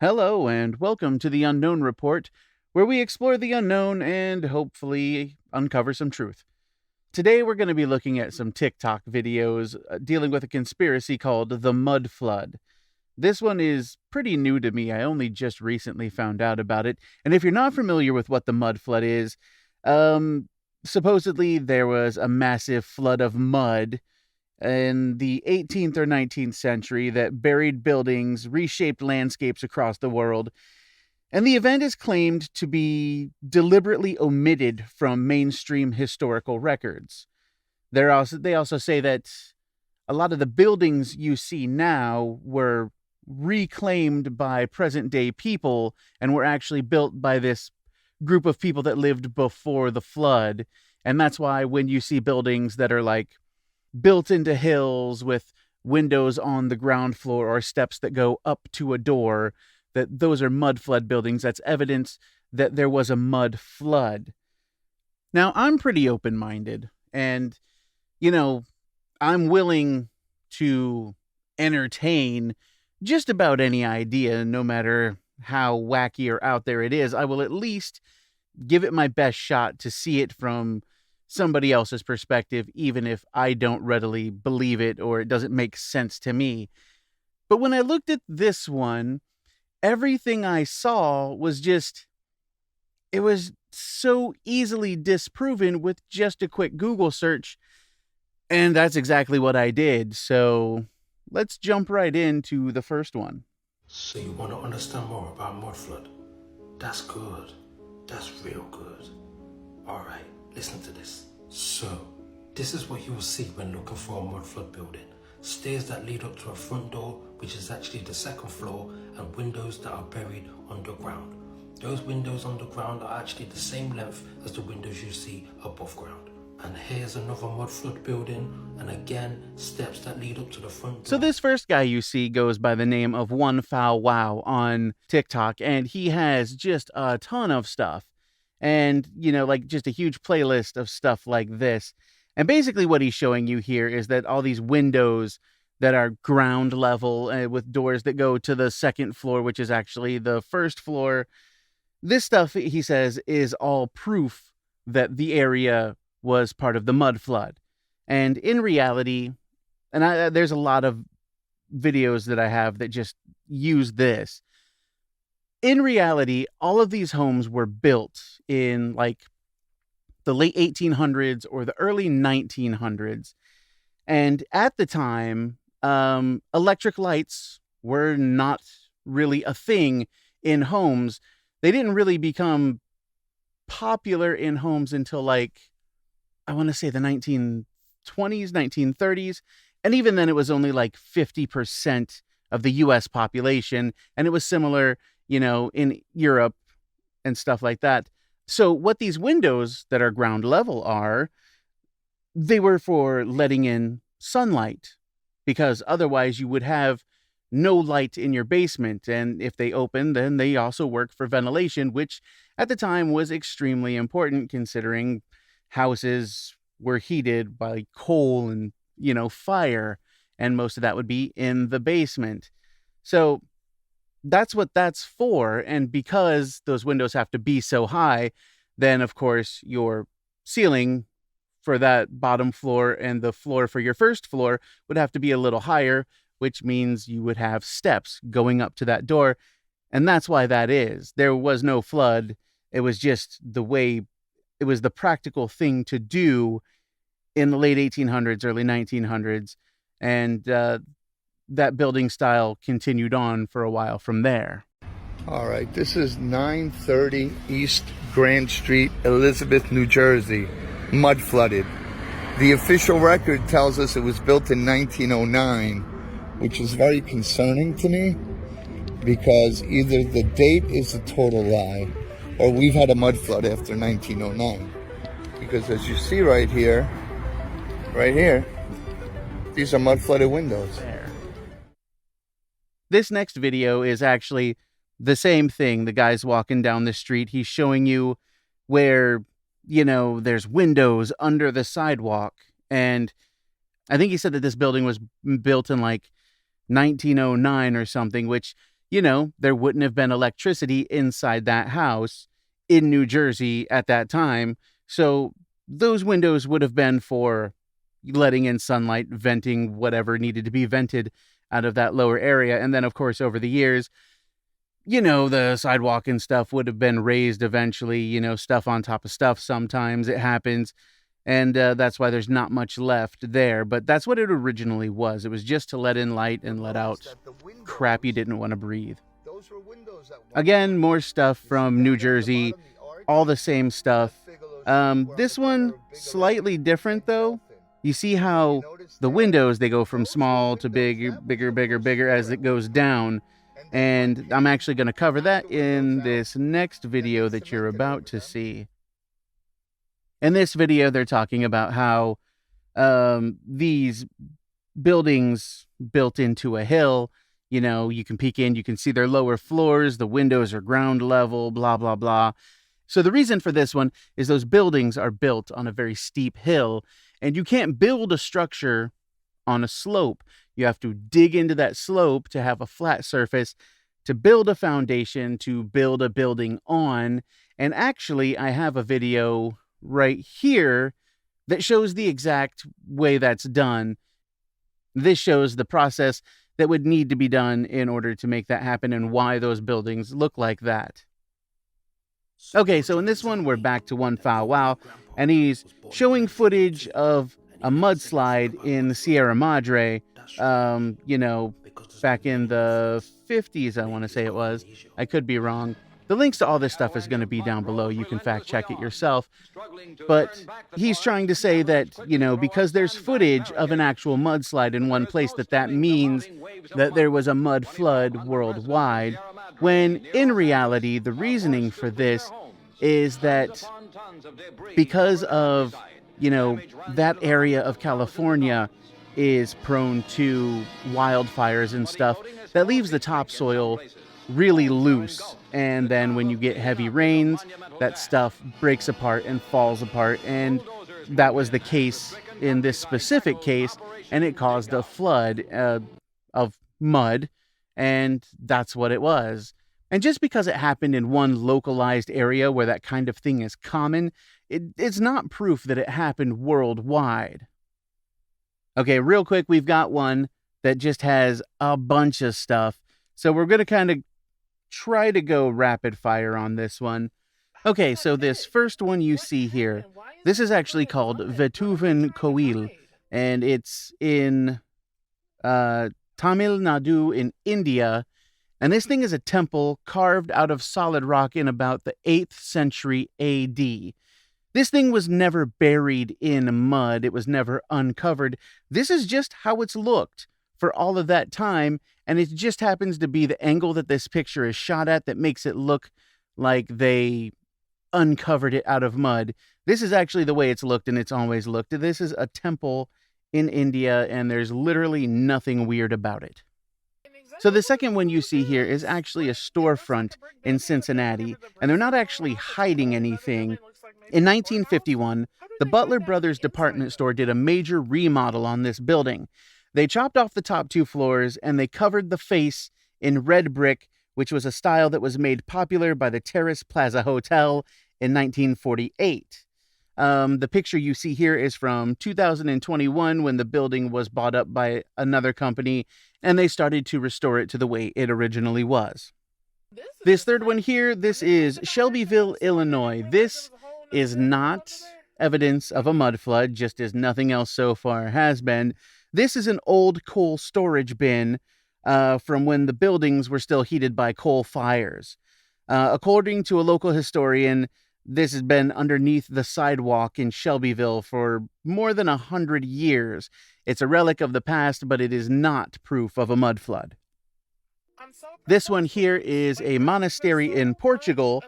Hello, and welcome to the Unknown Report, where we explore the unknown and hopefully uncover some truth. Today, we're going to be looking at some TikTok videos dealing with a conspiracy called the Mud Flood. This one is pretty new to me. I only just recently found out about it. And if you're not familiar with what the Mud Flood is, um, supposedly there was a massive flood of mud in the 18th or 19th century that buried buildings, reshaped landscapes across the world, and the event is claimed to be deliberately omitted from mainstream historical records. They also say that a lot of the buildings you see now were reclaimed by present day people and were actually built by this group of people that lived before the flood. And that's why when you see buildings that are like built into hills with windows on the ground floor or steps that go up to a door, that those are mud flood buildings. That's evidence that there was a mud flood. Now, I'm pretty open minded, and, you know, I'm willing to entertain just about any idea, no matter how wacky or out there it is. I will at least give it my best shot to see it from somebody else's perspective, even if I don't readily believe it or it doesn't make sense to me. But when I looked at this one, everything I saw was just, it was so easily disproven with just a quick Google search. And that's exactly what I did. So let's jump right into the first one. So you want to understand more about mud flood? That's good. That's real good. Alright, listen to this. So, this is what you will see when looking for a mud flood building. Stairs that lead up to a front door, which is actually the second floor, and windows that are buried underground. Those windows underground are actually the same length as the windows you see above ground. And here's another mud flood building, and again, steps that lead up to the front door. So this first guy you see goes by the name of One Foul Wow on TikTok, and he has just a ton of stuff. And, like just a huge playlist of stuff like this. And basically what he's showing you here is that all these windows that are ground level with doors that go to the second floor, which is actually the first floor. This stuff, he says, is all proof that the area was part of the mud flood. And in reality, there's a lot of videos that I have that just use this. In reality, all of these homes were built in like the late 1800s or the early 1900s. And at the time, electric lights were not really a thing in homes. They didn't really become popular in homes until like, I want to say the 1920s, 1930s. And even then, it was only like 50% of the US population. And it was similar, in Europe and stuff like that. So what these windows that are ground level are, they were for letting in sunlight, because otherwise you would have no light in your basement. And if they open, then they also work for ventilation, which at the time was extremely important considering houses were heated by coal and, fire, and most of that would be in the basement. So that's what that's for. And because those windows have to be so high, then of course your ceiling for that bottom floor and the floor for your first floor would have to be a little higher, which means you would have steps going up to that door. And that's why that is. There was no flood. It was just the way, it was the practical thing to do in the late 1800s, early 1900s. And that building style continued on for a while from there. All right, this is 930 East Grand Street, Elizabeth, New Jersey, mud flooded. The official record tells us it was built in 1909, which is very concerning to me because either the date is a total lie or we've had a mud flood after 1909. Because as you see right here, these are mud flooded windows. There. This next video is actually the same thing. The guy's walking down the street. He's showing you where, there's windows under the sidewalk. And I think he said that this building was built in like 1909 or something, which, there wouldn't have been electricity inside that house in New Jersey at that time. So those windows would have been for letting in sunlight, venting whatever needed to be vented out of that lower area. And then, of course, over the years, the sidewalk and stuff would have been raised eventually, stuff on top of stuff. Sometimes it happens. And that's why there's not much left there. But that's what it originally was. It was just to let in light and let out crap you didn't want to breathe. Again, more stuff from New Jersey, all the same stuff. This one, slightly different though. You see how the windows, they go from small to big, bigger, bigger, bigger as it goes down. And I'm actually going to cover that in this next video that you're about to see. In this video, they're talking about how these buildings built into a hill, you can peek in, you can see their lower floors, the windows are ground level, blah, blah, blah. So the reason for this one is those buildings are built on a very steep hill, and you can't build a structure on a slope. You have to dig into that slope to have a flat surface to build a foundation, to build a building on. And actually, I have a video right here that shows the exact way that's done. This shows the process that would need to be done in order to make that happen and why those buildings look like that. Okay, so in this one, we're back to One Foul Wow, and he's showing footage of a mudslide in the Sierra Madre, back in the 50s, I want to say it was. I could be wrong. The links to all this stuff is going to be down below. You can fact check it yourself. But he's trying to say that, because there's footage of an actual mudslide in one place, that means that there was a mud flood worldwide, when in reality, the reasoning for this is that because of, that area of California is prone to wildfires and stuff, that leaves the topsoil really loose. And then when you get heavy rains, that stuff breaks apart and falls apart. And that was the case in this specific case. And it caused a flood of mud. And that's what it was. And just because it happened in one localized area where that kind of thing is common, it's not proof that it happened worldwide. Okay, real quick, we've got one that just has a bunch of stuff. So we're going to kind of try to go rapid fire on this one. Okay, so this first one you see here, this is actually called Vetuvan Koil, and it's in Tamil Nadu in India. And this thing is a temple carved out of solid rock in about the 8th century AD. This thing was never buried in mud. It was never uncovered. This is just how it's looked for all of that time. And it just happens to be the angle that this picture is shot at that makes it look like they uncovered it out of mud. This is actually the way it's looked, and it's always looked. This is a temple in India, and there's literally nothing weird about it. So the second one you see here is actually a storefront in Cincinnati, and they're not actually hiding anything. In 1951, the Butler Brothers department store did a major remodel on this building. They chopped off the top 2 floors, and they covered the face in red brick, which was a style that was made popular by the Terrace Plaza Hotel in 1948. The picture you see here is from 2021 when the building was bought up by another company, and they started to restore it to the way it originally was. This third one here, this is Shelbyville, Illinois. This is not evidence of a mud flood, just as nothing else so far has been. This is an old coal storage bin from when the buildings were still heated by coal fires. According to a local historian, this has been underneath the sidewalk in Shelbyville for more than 100 years. It's a relic of the past, but it is not proof of a mud flood. This one here is a monastery in Portugal.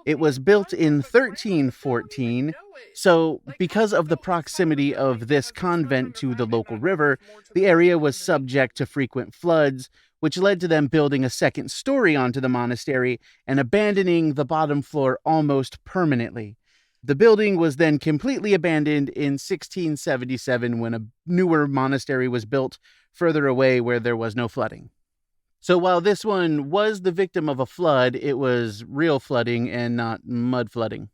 It was built in 1314. So because of the proximity of this convent to the local river, the area was subject to frequent floods, which led to them building a second story onto the monastery and abandoning the bottom floor almost permanently. The building was then completely abandoned in 1677 when a newer monastery was built further away where there was no flooding. So while this one was the victim of a flood, it was real flooding and not mud flooding.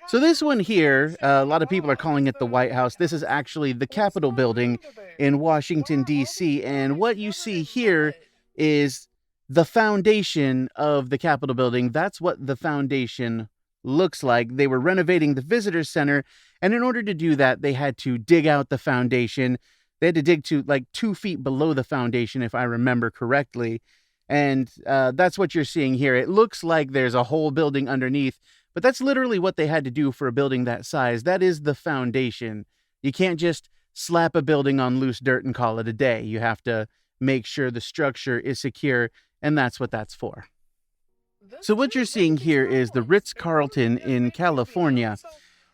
So this one here, a lot of people are calling it the White House. This is actually the Capitol building in Washington, D.C. And what you see here is the foundation of the Capitol building. That's what the foundation looks like. They were renovating the visitor center, and in order to do that, they had to dig out the foundation. They had to dig to like 2 feet below the foundation, if I remember correctly. And that's what you're seeing here. It looks like there's a whole building underneath, but that's literally what they had to do for a building that size. That is the foundation. You can't just slap a building on loose dirt and call it a day. You have to make sure the structure is secure, and that's what that's for. So what you're seeing here is the Ritz-Carlton in California,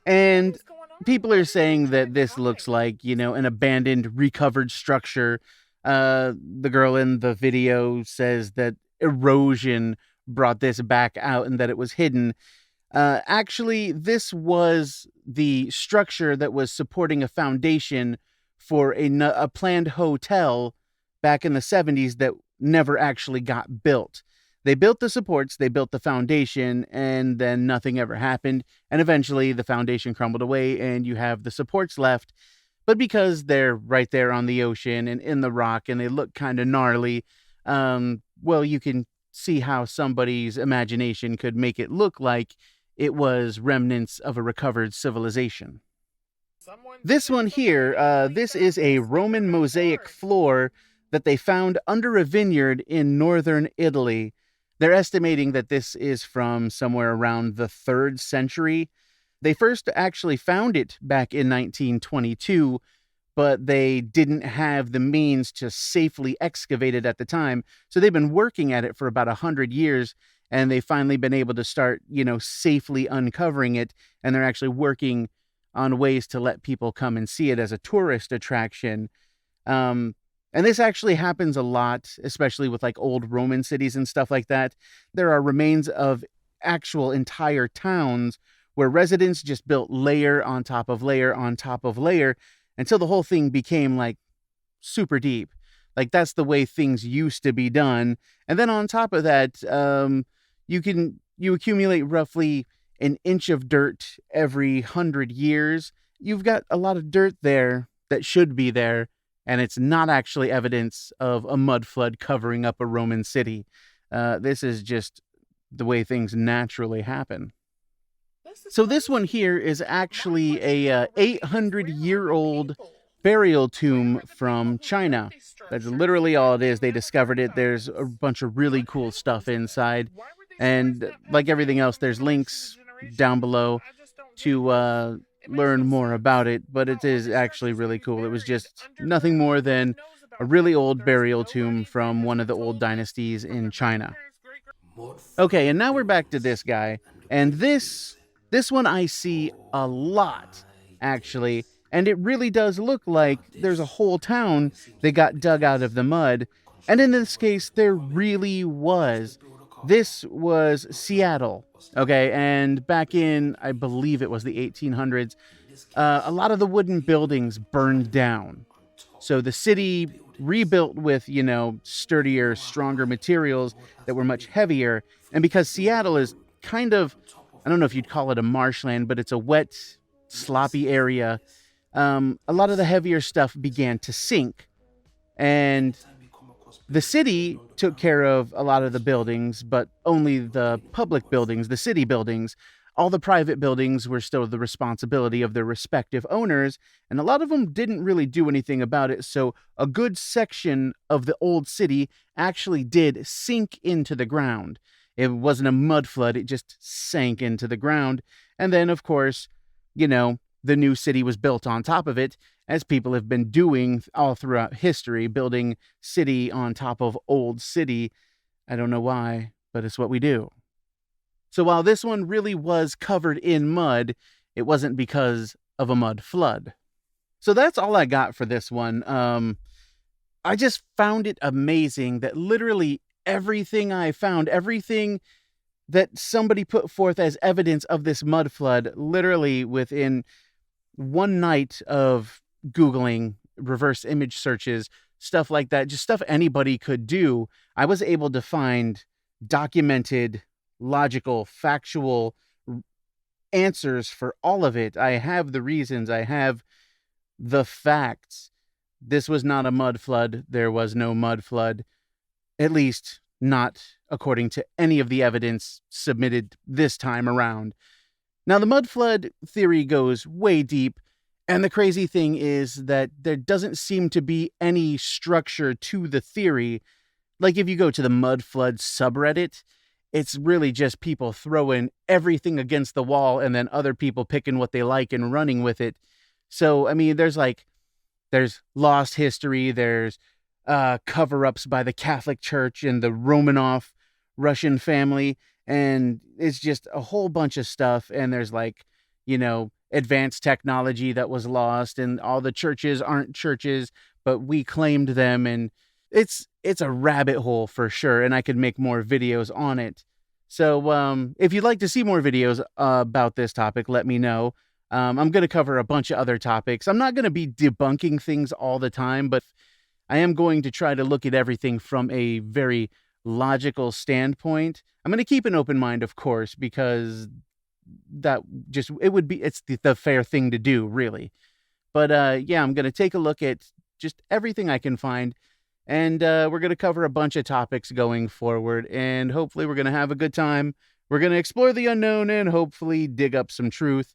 and people are saying that this looks like, an abandoned, recovered structure. The girl in the video says that erosion brought this back out and that it was hidden. Actually, this was the structure that was supporting a foundation for a planned hotel back in the 70s that never actually got built. They built the supports, they built the foundation, and then nothing ever happened. And eventually the foundation crumbled away and you have the supports left. But because they're right there on the ocean and in the rock and they look kind of gnarly, well, you can see how somebody's imagination could make it look like it was remnants of a recovered civilization. This one here, this is a Roman mosaic floor that they found under a vineyard in northern Italy. They're estimating that this is from somewhere around the 3rd century. They first actually found it back in 1922, but they didn't have the means to safely excavate it at the time. So they've been working at it for about 100 years, and they've finally been able to start, safely uncovering it. And they're actually working on ways to let people come and see it as a tourist attraction. And this actually happens a lot, especially with like old Roman cities and stuff like that. There are remains of actual entire towns where residents just built layer on top of layer on top of layer until the whole thing became like super deep. Like that's the way things used to be done. And then on top of that, you accumulate roughly an inch of dirt every 100 years. You've got a lot of dirt there that should be there, and it's not actually evidence of a mud flood covering up a Roman city. This is just the way things naturally happen. So this one here is actually a 800-year-old burial tomb from China. That's literally all it is. They discovered it. There's a bunch of really cool stuff inside. And like everything else, there's links down below to learn more about it, but it is actually really cool. It was just nothing more than a really old burial tomb from one of the old dynasties in China. Okay, and now we're back to this guy, and this one I see a lot, actually, and it really does look like there's a whole town that got dug out of the mud, and in this case, there really was. This was Seattle, okay, and back in, I believe it was the 1800s, a lot of the wooden buildings burned down. So the city rebuilt with, sturdier, stronger materials that were much heavier. And because Seattle is kind of, I don't know if you'd call it a marshland, but it's a wet, sloppy area, a lot of the heavier stuff began to sink. And the city took care of a lot of the buildings, but only the public buildings, the city buildings. All the private buildings were still the responsibility of their respective owners, and a lot of them didn't really do anything about it, so a good section of the old city actually did sink into the ground. It wasn't a mud flood, it just sank into the ground. And then, of course, the new city was built on top of it, as people have been doing all throughout history, building city on top of old city. I don't know why, but it's what we do. So while this one really was covered in mud, it wasn't because of a mud flood. So that's all I got for this one. I just found it amazing that literally everything I found, everything that somebody put forth as evidence of this mud flood, literally within one night of Googling reverse image searches, stuff like that, just stuff anybody could do. I was able to find documented, logical, factual answers for all of it. I have the reasons, I have the facts. This was not a mud flood. There was no mud flood, at least not according to any of the evidence submitted this time around. Now, the mud flood theory goes way deep, and the crazy thing is that there doesn't seem to be any structure to the theory. Like, if you go to the mud flood subreddit, it's really just people throwing everything against the wall and then other people picking what they like and running with it. So, I mean, there's lost history, there's cover-ups by the Catholic Church and the Romanov Russian family, and it's just a whole bunch of stuff. And there's advanced technology that was lost, and all the churches aren't churches, but we claimed them, and it's a rabbit hole for sure, and I could make more videos on it. So if you'd like to see more videos about this topic, let me know. I'm going to cover a bunch of other topics. I'm not going to be debunking things all the time, but I am going to try to look at everything from a very logical standpoint. I'm going to keep an open mind, of course, because it's the fair thing to do, really. But yeah, I'm going to take a look at just everything I can find, and we're going to cover a bunch of topics going forward, and hopefully we're going to have a good time. We're going to explore the unknown and hopefully dig up some truth.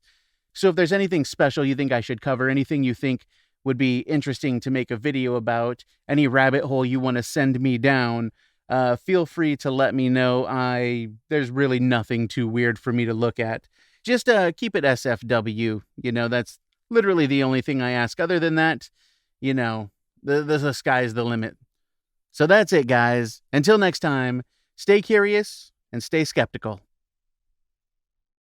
So if there's anything special you think I should cover, anything you think would be interesting to make a video about, any rabbit hole you want to send me down, feel free to let me know. There's really nothing too weird for me to look at. Just keep it SFW. That's literally the only thing I ask. Other than that, the sky's the limit. So that's it, guys. Until next time, stay curious and stay skeptical.